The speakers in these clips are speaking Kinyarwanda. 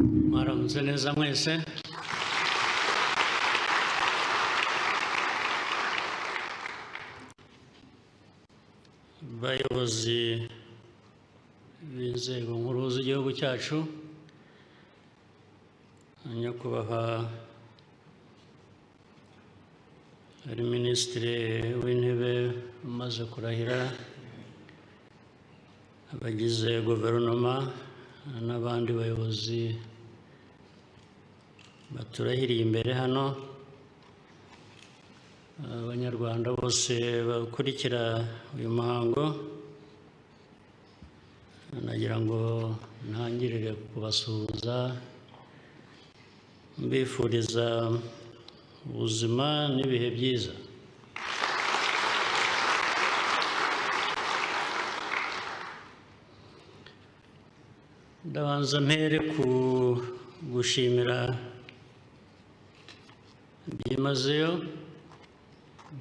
mwaramutse neza mwese. Bayobozi b'inzego nkuru z'igihugu cyacu, nyakubahwa ari Minisitiri w'Intebe umaze kurahira, abagize guverinoma n'abandi bayobozi baturahiriye imbere hano, abanyarwanda bose bakurikira uyu muhango, nagira ngo ntangirire kubasuhuza mbifuriza ubuzima n'ibihe byiza. Ndabanza mpere ku gushimira byimazeyo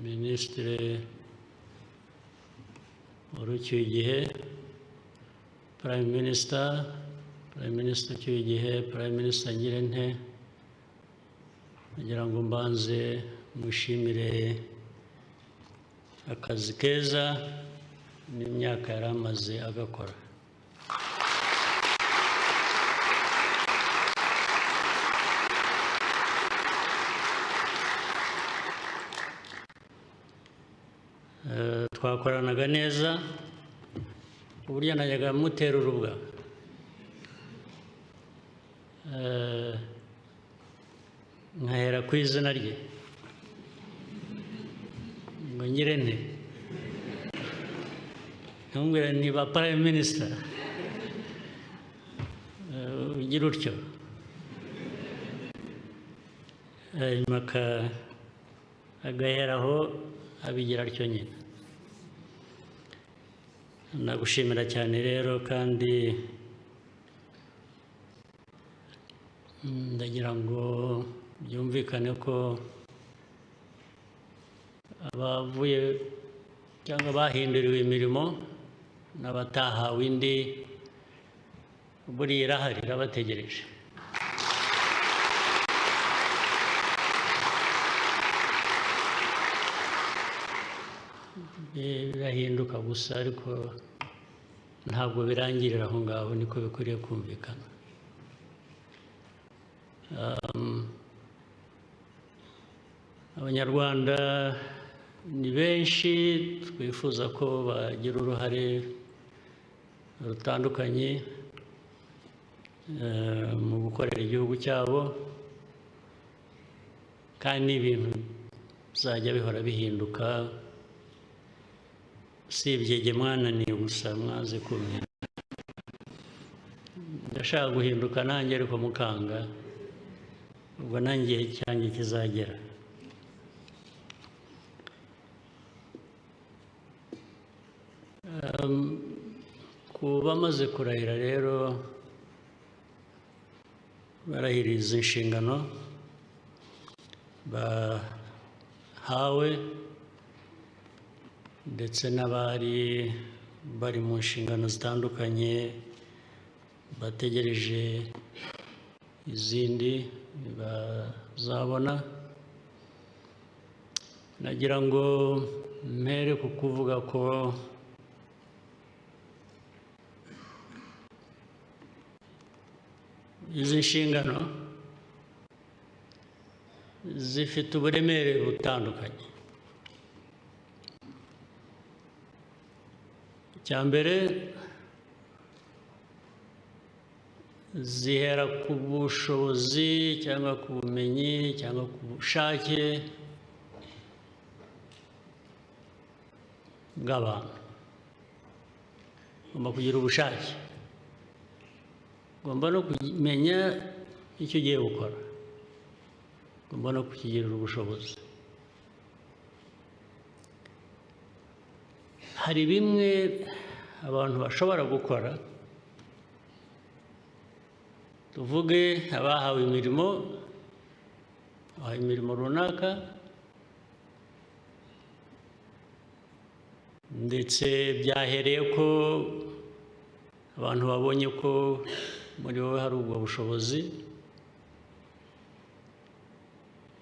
Minisitiri ucyuye igihe, Prime Minister ucyuye igihe, Prime Minister Ngirente, nagira ngo mbanze mushimire akazi keza n'imyaka yari amaze agakora. Twakoranaga neza, uburyo najyaga mutera urubwa, nkahera ku izina rye ngo Ngirente, ntumbwire niba Prime Minister, ugira utyo, hanyuma agaheraho abigira atyo nyine. Nagushimira cyane rero, kandi ndagira ngo byumvikane ko abavuye cyangwa bahinduriwe imirimo n'abatahawe indi, buriya irahari irabategereje. Birahinduka gusa, ariko ntabwo birangirira aho ngaho, niko bikwiriye kumvikana. Abanyarwanda ni benshi, twifuza ko bagira uruhare rutandukanye mu gukorera igihugu cyabo, kandi ibintu bizajya bihora bihinduka, usibye jye mwananiye gusa mwaze kumenya. Ndashaka guhinduka nanjye, ariko mukanga, ubwo nanjye igihe cyanjye kizagera. Ku bamaze kurahira rero, barahiriza inshingano bahawe, ndetse n'abari bari mu nshingano zitandukanye bategereje izindi bazabona. Nagira ngo mpere ku kuvuga ko izi nshingano zifite uburemere butandukanye. Icya mbere, zihera ku bushobozi cyangwa ku bumenyi cyangwa ku bushake bw'abantu. Ugomba kugira ubushake, ugomba no kumenya icyo ugiye gukora, ugomba no kukigirira ubushobozi. Hari bimwe abantu bashobora gukora, tuvuge abahawe imirimo runaka, ndetse byahereye ko abantu babonye ko muri wowe hari ubwo bushobozi,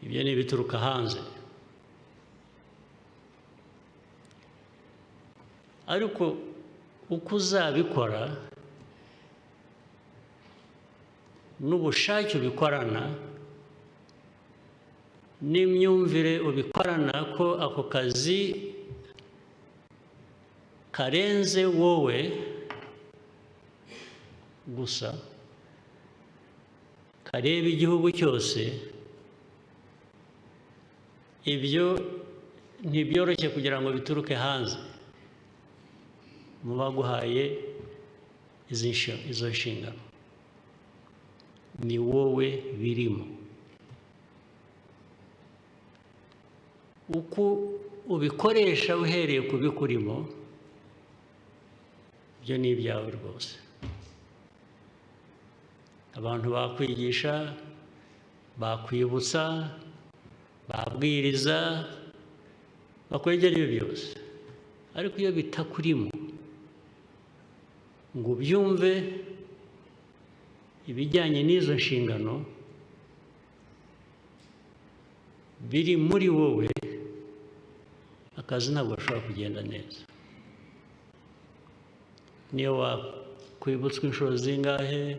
ibyo ni ibituruka hanze. Ariko uko uzabikora n'ubushake ubikorana n'imyumvire ubikorana ko ako kazi karenze wowe gusa, kareba igihugu cyose, ibyo ntibyoroshye kugira ngo bituruke hanze mu baguhaye izo nshingano. Ni wowe birimo. Uko ubikoresha uhereye ku bikurimo, byo ni ibyawe rwose. Abantu bakwigisha, bakwibutsa, babwiriza, bakwegera ibyo byose, ariko iyo bitakurimo ngo ubyumve ibijyanye n'izo nshingano biri muri wowe, akazi ntabwo gashobora kugenda neza. Niyo wakwibutswa inshuro zingahe,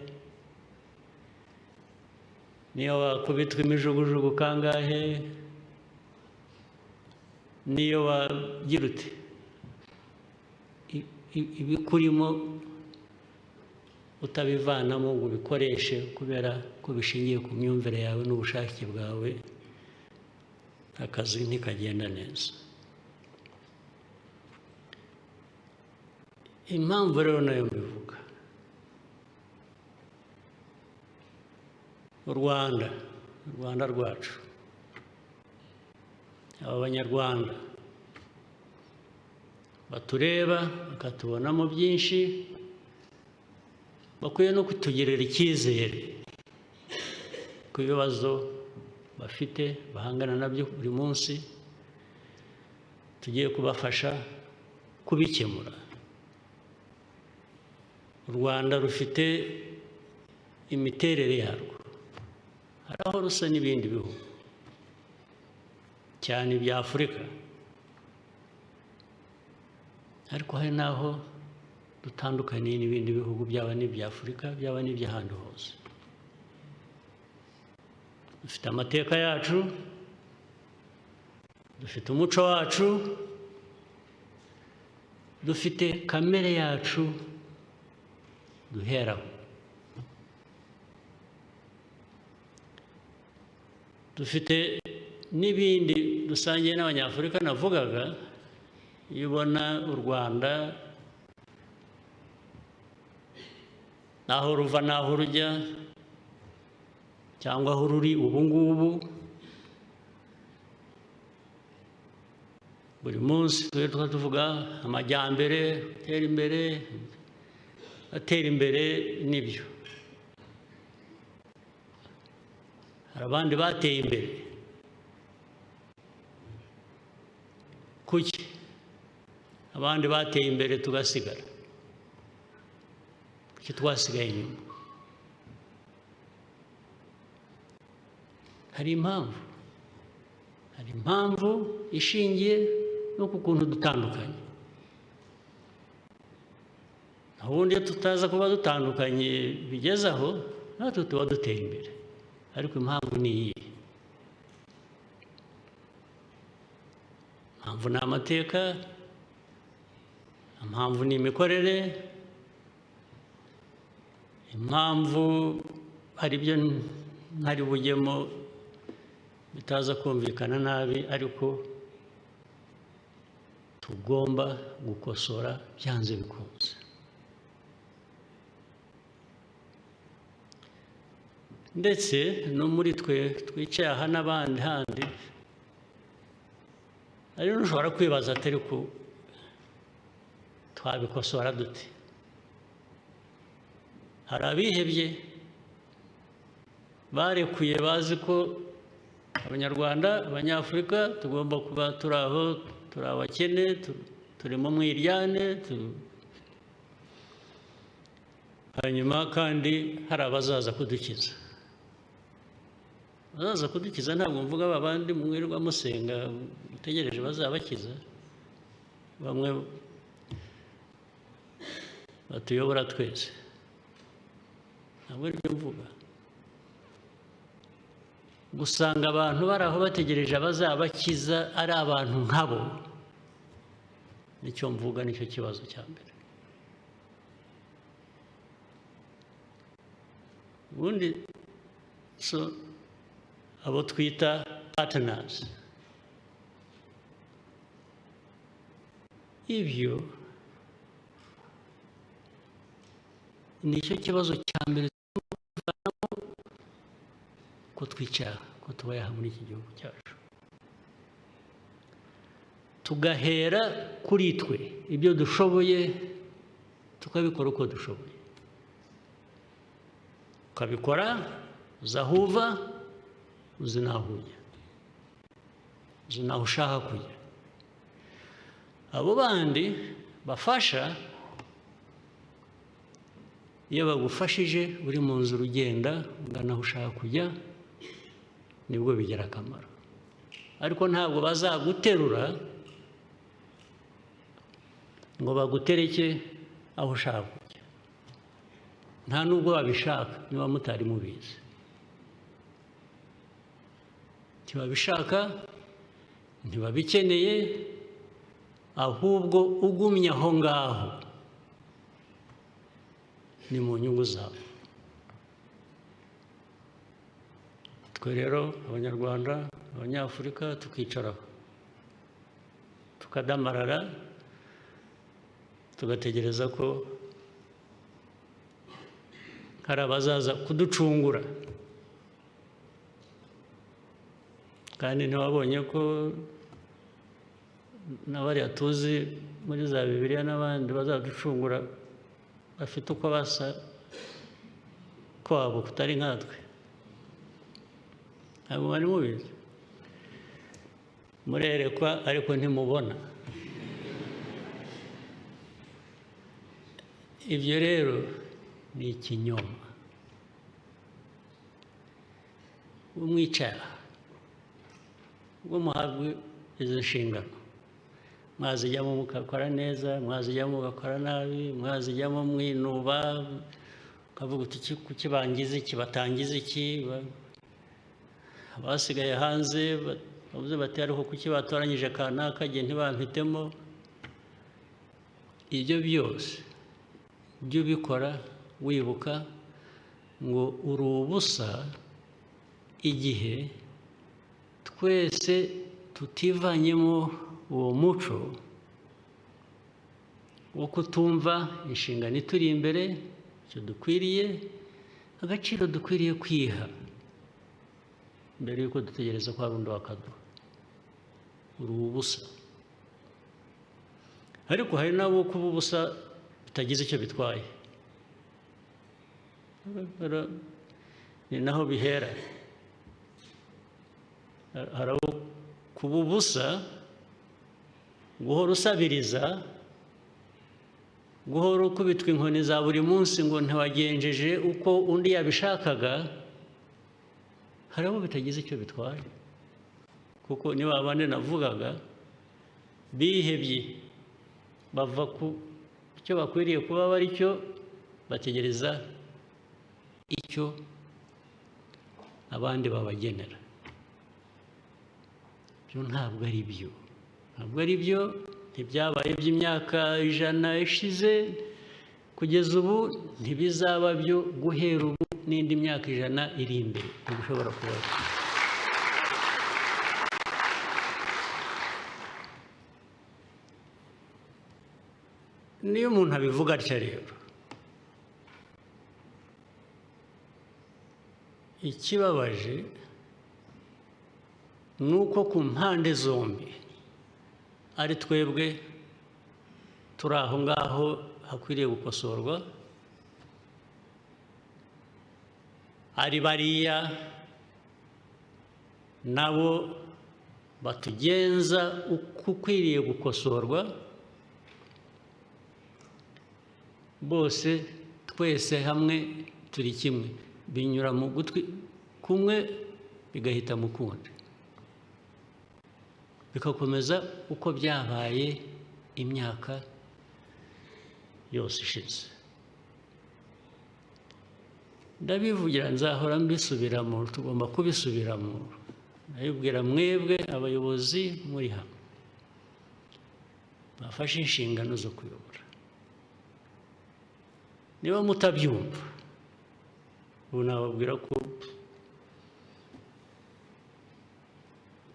niyo wakubitwa imijugujugu kangahe, niyo wagira uti, ibikurimo utabivanamo ngo ubikoreshe kubera ko bishingiye ku myumvire yawe n'ubushake bwawe, akazi ntikagenda neza. Impamvu rero nayo mbivuga, u Rwanda rwacu, aba banyarwanda batureba bakatubonamo byinshi, bakwiye no kutugirira icyizere ku bibazo bafite bahangana nabyo buri munsi, tugiye kubafasha kubikemura. U Rwanda rufite imiterere yarwo, hari aho rusa n'ibindi bihugu, cyane ibya Afurika, ariko hari n'aho dutandukaniye n'ibindi bihugu, byaba n'ibya Afurika byaba n'iby'ahandi hose. Dufite amateka yacu, dufite umuco wacu, dufite kamere yacu duheraho, dufite n'ibindi dusangiye n'Abanyafurika navugaga. Iyo ubona u Rwanda naho ruva naho rujya, cyangwa aho ruri ubu ngubu, buri munsi tuba tuvuga amajyambere, atera imbere nibyo. Hari abandi bateye imbere. Kuki abandi bateye imbere tugasigara? Kuki twasigaye inyuma? Hari impamvu ishingiye no ku kuntu dutandukanye. Ubundi tutaza kuba dutandukanye bigeze aho, natwe tuba duteye imbere. Ariko impamvu ni iyi. Impamvu ni amateka, impamvu ni imikorere, impamvu hari ibyo ntari bujyemo bitaza kumvikana nabi, ariko tugomba gukosora byanze bikunze. Ndetse no muri twe twicaye aha n'abandi handi, ariko ushobora kwibaza atari ko twabikosora dute. Hari abihebye barekuye, bazi ko Abanyarwanda, Abanyafurika tugomba kuba turi aho, turi abakene, turi mu mwiryane, hanyuma kandi hari abazaza kudukiza. Abazaza kudukiza ntabwo mvuga babandi mwirirwa musenga mutegereje bazabakiza, bamwe batuyobora twese, ntabwo aribyo mvuga. Gusanga abantu bari aho bategereje abazabakiza ari abantu nkabo, nicyo mvuga, nicyo kibazo cya mbere. Ubundi abo twita partners, ibyo nicyo kibazo cya mbere ko twicara, ko tubaye muri iki gihugu cyacu, tugahera kuri twe ibyo dushoboye tukabikora uko dushoboye, ukabikora uzi aho uva, uzi n'aho ujya, uzi n'aho ushaka kujya. Abo bandi bafasha, iyo bagufashije uri mu nzira ugenda ugana aho ushaka kujya, nibwo bigira akamaro. Ariko ntabwo bazaguterura ngo bagutereke aho ushaka kujya, nta nubwo babishaka niba mutari mubizi. Ntibabishaka, ntibabikeneye, ahubwo ugumye aho ngaho ni mu nyungu zabo. Twe rero Abanyarwanda, Abanyafurika, tukicaraho tukadamarara, tugategereza ko hari abazaza kuducungura. Kandi ntiwabonye ko n'abariya tuzi muri za Bibiliya n'abandi bazaducungura bafite uko basa kwabo kutari nkatwe? Ntabwo bari mubizi, murerekwa ariko ntimubona. Ibyo rero ni ikinyoma. Umwicara ubwo muhabwe izo nshingano, mwazijyamo mugakora neza, mwazijyamo mugakora nabi, mwazijyamo mwinuba, ukavuga uti kuki bangize iki, batangize iki, abasigaye hanze bavuze bati ariko kuki batoranyije kanaka jye ntibampitemo. Ibyo byose ibyo ubikora wibuka ngo uri ubusa igihe twese tutivanyemo uwo muco wo kutumva inshingano ituri imbere, icyo dukwiriye, agaciro dukwiriye kwiha mbere y'uko dutegereza ko hari undi wakaduha. Uri ubusa. Ariko hari n'abo kuba ubusa bitagize icyo bitwaye, ni naho bihera. Hari abo kuba ubusa, guhora usabiriza, guhora ukubitwa inkoni za buri munsi ngo ntiwagenjeje uko undi yabishakaga, hari abo bitagize icyo bitwaye. Kuko niba abandi navugaga bihebye, bava ku cyo bakwiriye kuba bari cyo, bategereza icyo abandi babagenera. Ibyo ntabwo ari byo, ntabwo ari byo. Ntibyabaye by'imyaka 100 ishize kugeza ubu, ntibizaba byo guhera ubu n'indi myaka 100 iri imbere. Ntibishobora kuba. Niyo umuntu abivuga atya rero, ikibabaje ni uko ku mpande zombi ari twebwe turi aho ngaho hakwiriye gukosorwa, ari bariya nabo batugenza uko ukwiriye gukosorwa, bose twese hamwe turi kimwe, binyura mu gutwi kumwe bigahita mu kundi, bikakomeza uko byabaye imyaka yose ishize. Ndabivugira, nzahora mbisubiramo, tugomba kubisubiramo. Ndabibwira mwebwe abayobozi muri hamwe bafashe inshingano zo kuyobora. Niba mutabyumva, ubu nababwira ko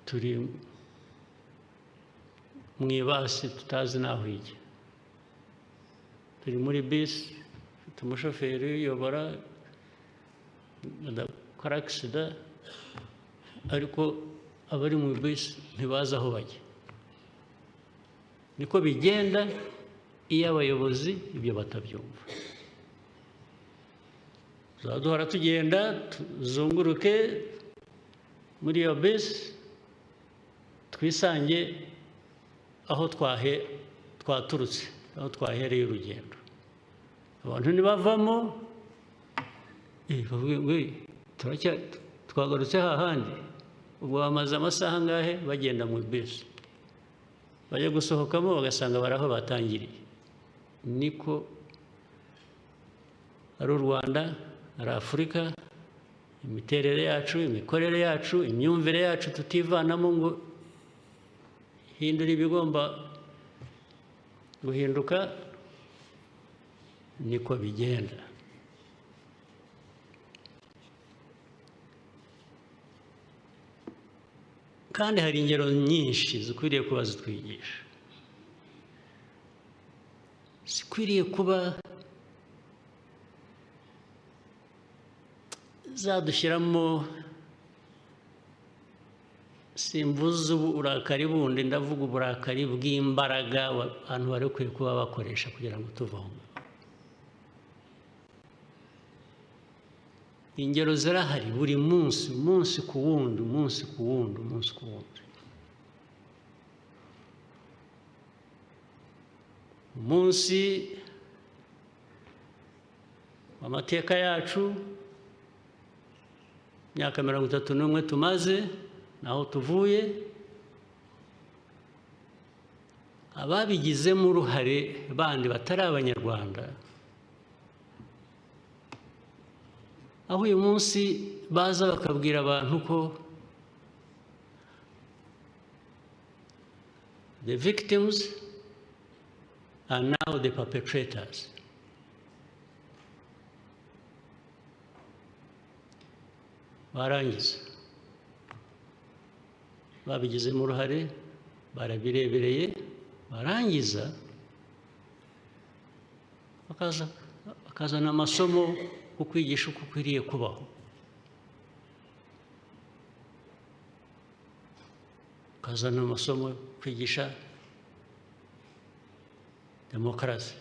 turi mu ibasi tutazi n'aho ijya. Turi muri bisi, ufite umushoferi uyobora, adakora agisida, ariko abari mu bisi ntibazi aho bajya. Niko bigenda iyo abayobozi ibyo batabyumva. Tuzaduhora tugenda tuzunguruke muri iyo bisi, twisange aho twaturutse, aho twahereye urugendo. Abantu ntibavamo bavuge ngo twagarutse hahandi. Ubwo bamaze amasaha angahe bagenda mu bisi, bajya gusohokamo bagasanga bari aho batangiriye. Niko ari u Rwanda, ari Afurika, imiterere yacu, imikorere yacu, imyumvire yacu tutivanamo ngo hindura ibigomba guhinduka, niko bigenda. Kandi hari ingero nyinshi zikwiriye kuba zitwigisha, zikwiriye kuba zadushyiramo, simvuze uburakari bundi, ndavuga uburakari bw'imbaraga abantu bari bakwiye kuba bakoresha kugira ngo tuve aho. Ingero zirahari buri munsi, umunsi ku wundi, umunsi ku wundi, umunsi ku wundi. Umunsi w'amateka yacu, imyaka 31 tumaze, naho tuvuye, ababigizemo uruhare bandi batari abanyarwanda, aho uyu munsi baza bakabwira abantu ko the victims are now the perpetrators. Barangiza, babigizemo uruhare, barabirebereye, barangiza bakazana amasomo yo kwigisha uko ukwiriye kubaho. Bakazana amasomo yo kwigisha demokarasi.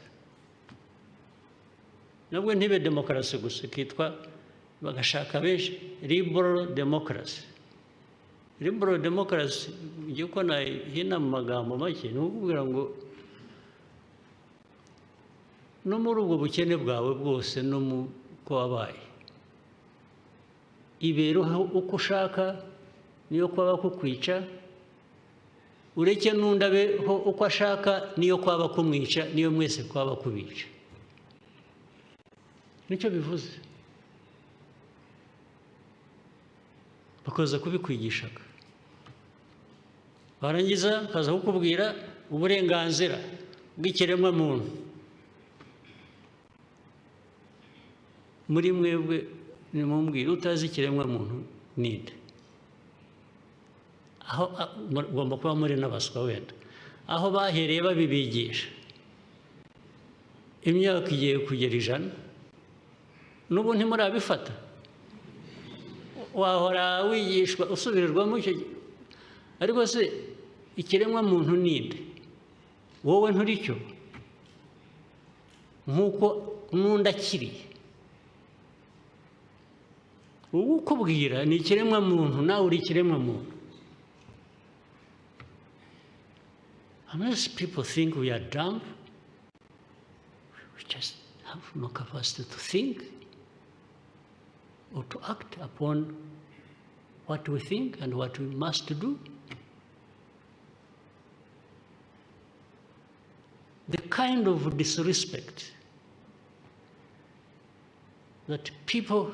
Nabwo ntibe demokarasi gusa, kitwa bagashaka benshi liberal democracy. Liberal democracy, ngiye ko nahina mu magambo make, ni ukubwira ngo no muri ubwo bukene bwawe bwose, no mu ko wabaye, ibereho uko ushaka, niyo kwaba kukwica, ureke n'undi abeho uko ashaka, niyo kwaba kumwica, niyo mwese kwaba kubica. Nicyo bivuze. Bakoza kubikwigishaga, barangiza bakaza kukubwira uburenganzira bw'ikiremwa muntu. Muri mwebwe nimumbwire utazi ikiremwa muntu ninde? Aho ugomba kuba muri n'abaswa wenda. Aho bahereye babibigisha, imyaka igiye kugera 100, n'ubu ntimurabifata. Wahora wigishwa usubirirwamo icyo, ariko se ikiremwa muntu ninde? Wowe nturicyo, nk'uko n'undi akiriye. Ubu ukubwira ni ikiremwa muntu, nawe uri ikiremwa muntu. Unless people think we are dumb, we just have have no capacity to think or to act upon what we think and what we must do. The kind of disrespect that people,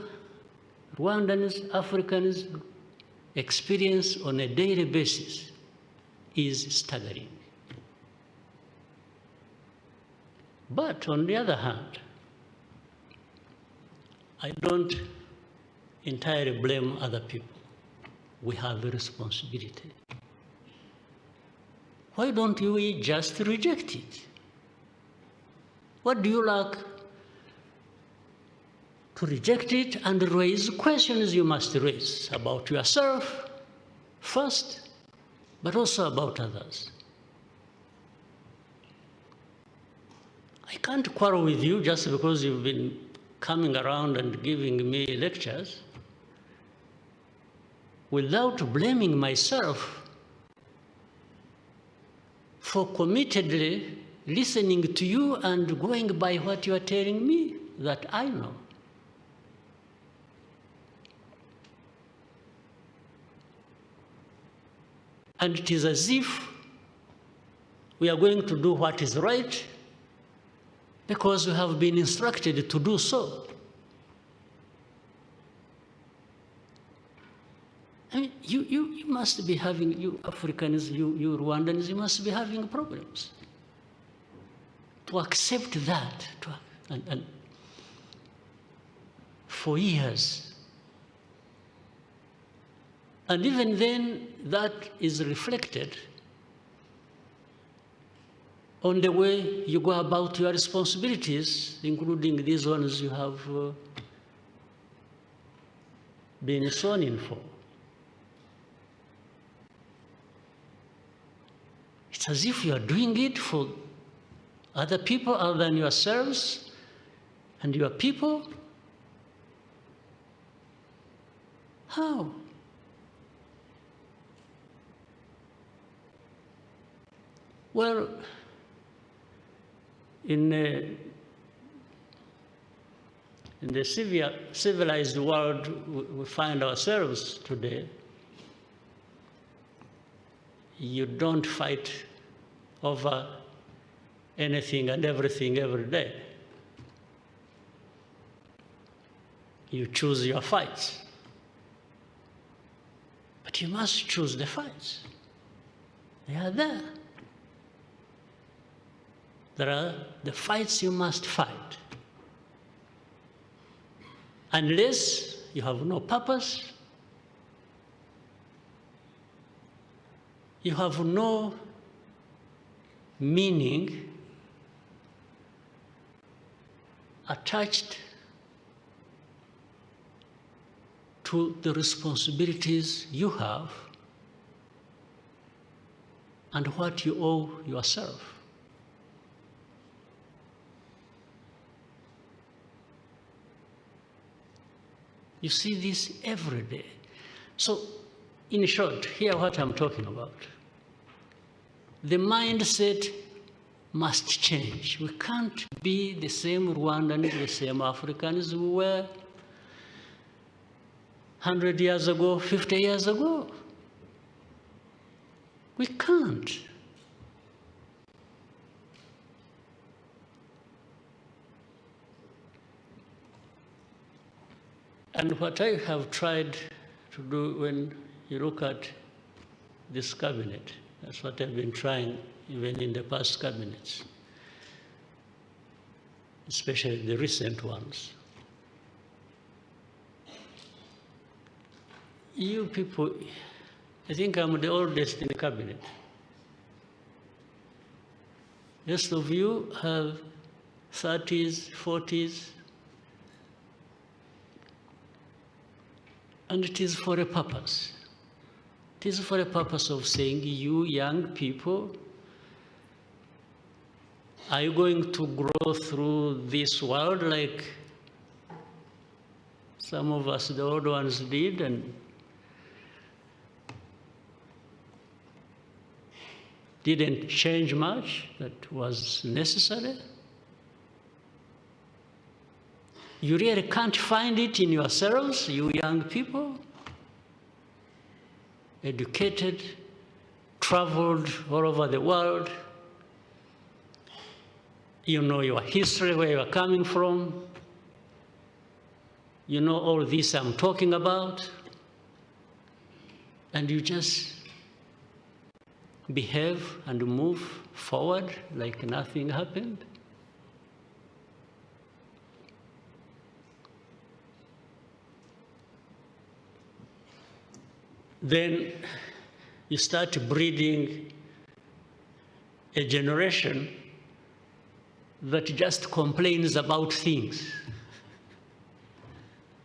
Rwandans, Africans, experience on a daily basis is staggering. But on the other hand, I don't entirely blame other people. We have a responsibility. Why don't we just reject it? What do you lack to reject it and raise questions you must raise about yourself first, but also about others? I can't quarrel with you just because you've been coming around and giving me lectures without blaming myself for committedly listening to you and going by what you are telling me that I know. And it is as if we are going to do what is right because we have been instructed to do so. I mean, you must be having, you Africans, you Rwandans, you must be having problems to accept that. And for years. And even then, that is reflected on the way you go about your responsibilities, including these ones you have been sworn in for. It's as if you are doing it for other people other than yourselves and your people. How? Well, in the civilized world we find ourselves today, you don't fight over anything and everything every day. You choose your fights. But you must choose the fights. They are there. There are the fights you must fight. Unless you have no purpose, you have no meaning attached to the responsibilities you have and what you owe yourself. You see this every day. So, in short, hear what I'm talking about. The mindset must change. We can't be the same Rwandans, the same Africans we were 100 years ago, 50 years ago. We can't. And what I have tried to do when you look at this cabinet, that's what I've been trying even in the past cabinets, especially the recent ones. You people, I think I'm the oldest in the cabinet. Most of you have 30s, 40s, and it is for a purpose. It is for a purpose of saying, you young people, are you going to grow through this world like some of us, the old ones, did, and didn't change much that was necessary? You really can't find it in yourselves, you young people, educated, traveled all over the world. You know your history, where you're coming from. You know all this I'm talking about. And you just behave and move forward like nothing happened. Then you start breeding a generation that just complains about things.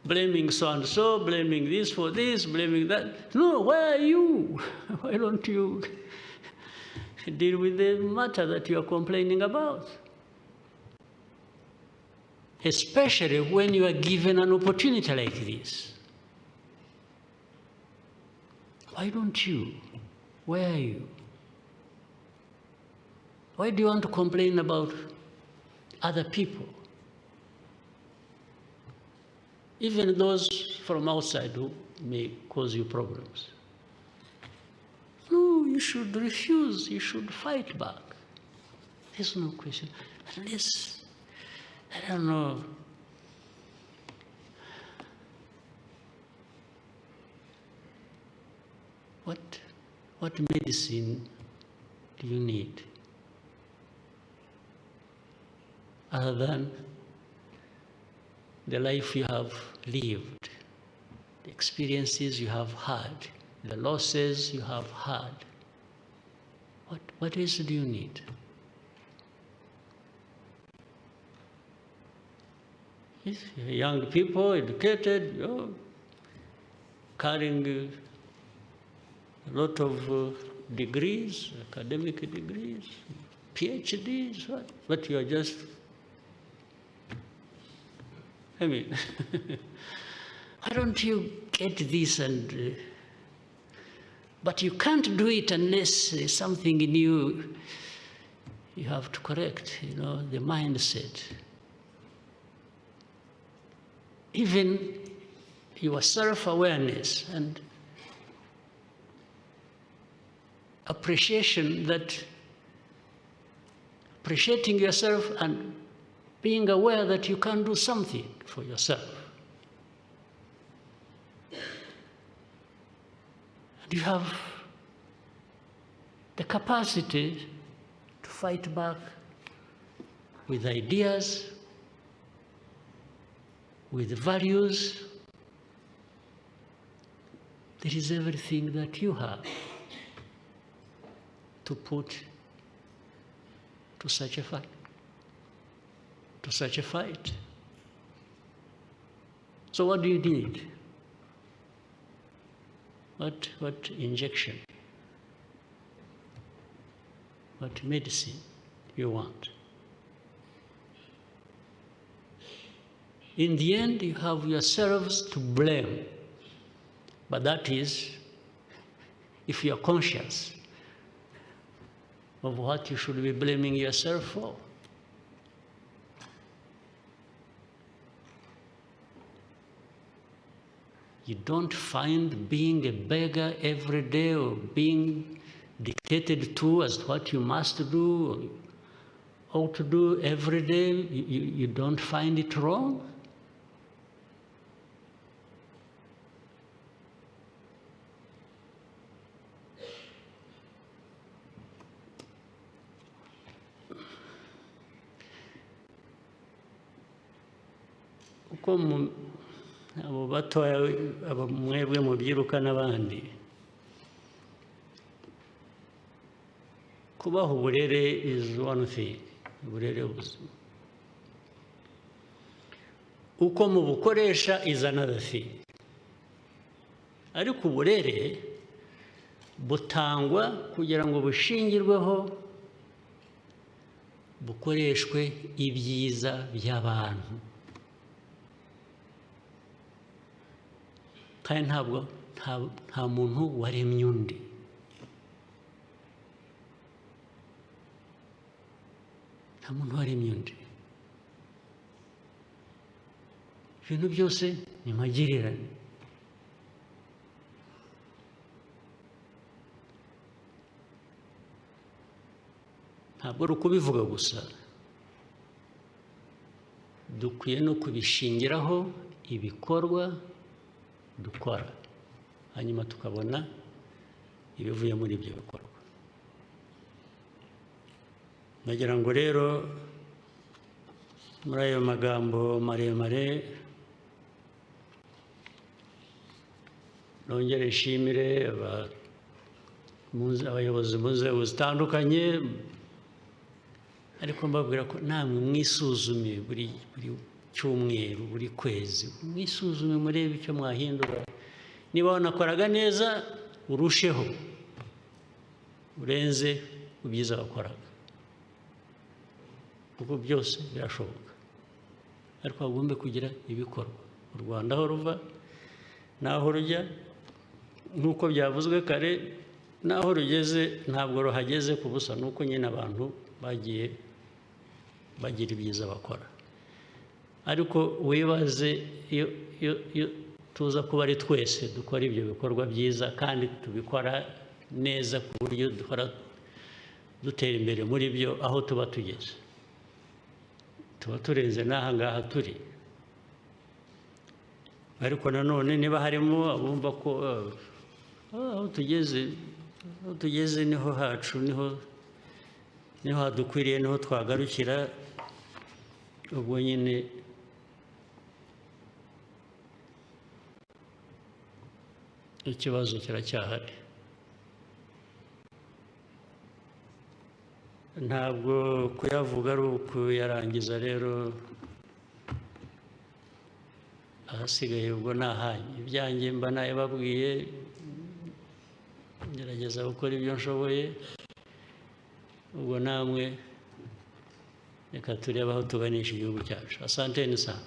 Blaming so-and-so, blaming this for this, blaming that. No, where are you? Why don't you deal with the matter that you are complaining about? Especially when you are given an opportunity like this. Why don't you? Where are you? Why do you want to complain about other people? Even those from outside who may cause you problems. No, you should refuse, you should fight back. There's no question. Unless, I don't know, what medicine do you need other than the life you have lived, the experiences you have had, the losses you have had? What else do you need? Yes, young people, educated, carrying a lot of degrees, academic degrees, PhDs, but you are just, I mean, why don't you get this and, but you can't do it unless there's something in you have to correct, the mindset. Even your self-awareness and appreciating yourself and being aware that you can do something for yourself. And you have the capacity to fight back with ideas, with values. There is everything that you have to put to such a fight. So what do you need? What injection? What medicine you want? In the end, you have yourselves to blame. But that is if you are conscious of what you should be blaming yourself for. You don't find being a beggar every day or being dictated to as what you must do or ought to do every day. You don't find it wrong? Abo batoya mwebwe mubyiruka n'abandi kubaha uburere is one thing, uburere buzima. Uko mubukoresha is another thing. Ariko uburere butangwa kugira ngo bushingirweho bukoreshwe ibyiza by'abantu. Kandi nta muntu waremye undi. Nta muntu waremye undi. ibintu byose ni magirirane. Ntabwo ari ukubivuga gusa, dukwiye no kubishingiraho ibikorwa dukora, hanyuma tukabona ibivuye muri ibyo bikorwa. Nagira ngo rero muri ayo magambo maremare nongere nshimire abayobozi mu nzego zitandukanye, ariko mbabwira ko namwe mwisuzume buri cyumweru, buri kwezi, mwisuzume murebe icyo mwahindura. Niba wanakoraga neza urusheho, urenze ku byiza wakoraga, kuko byose birashoboka, ariko hagombe kugira ibikorwa. U Rwanda aho ruva n'aho rujya, nk'uko byavuzwe kare, n'aho rugeze ntabwo ruhageze ku busa, nuko nyine abantu bagiye bagira ibyiza bakora. Ariko wibaze iyo tuza kuba ari twese dukora ibyo bikorwa byiza kandi tubikora neza ku buryo duhora dutera imbere muri byo, aho tuba tugeze tuba turenze n'aha ngaha turi. Ariko nanone niba harimo abumva ko aho tugeze niho hacu, niho hadukwiriye, niho twagarukira, ubwo nyine ikibazo kiracyahari. Ntabwo kuyavuga ari ukuyarangiza rero, ahasigaye ubwo ni ahanyu. Ibyanjye mba nayababwiye, ngerageza gukora ibyo nshoboye, ubwo namwe reka turebe aho tuganisha igihugu cyacu. Asanteni sana.